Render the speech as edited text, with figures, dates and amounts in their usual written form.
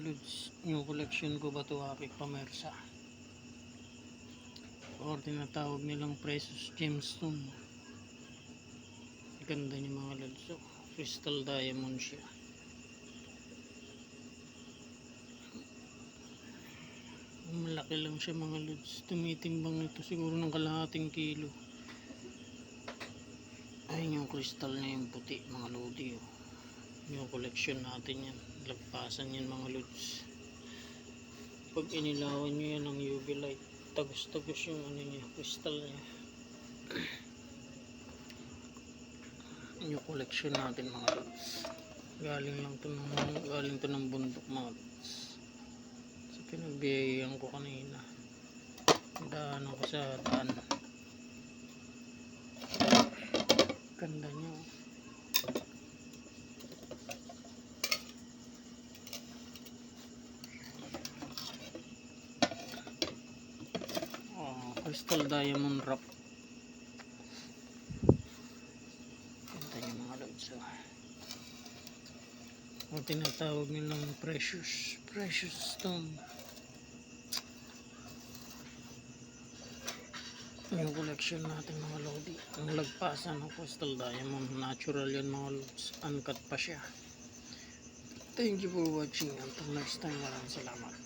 lods, yung collection ko ba ito aking pamersa or tinatawag nilang precious gemstone. Ganda niya mga lods. So, crystal diamond siya. Malaki lang siya mga lods. Tumitimbang ito siguro ng kalahating kilo. Ayun yung crystal na yung puti mga lodi. Oh. Yung collection natin yan. Lagpasan yan mga lods. Pag inilawan nyo yan ng UV light, tagos-tagos yung ano niya, crystal niya. Yung collection natin mga lods. Galing to ng bundok mga lods. So pinagbiyayan ko kanina. Daanan ko sa daan. Ganda niya. Crystal diamond wrap. Ganda niya mga lods. Ang tinatawag nilang precious stone. Yung collection natin mga lodi. Ang lagpasan ng crystal diamond. Natural yan mga lods. Uncut pa siya. Thank you for watching. Until next time, maraming salamat.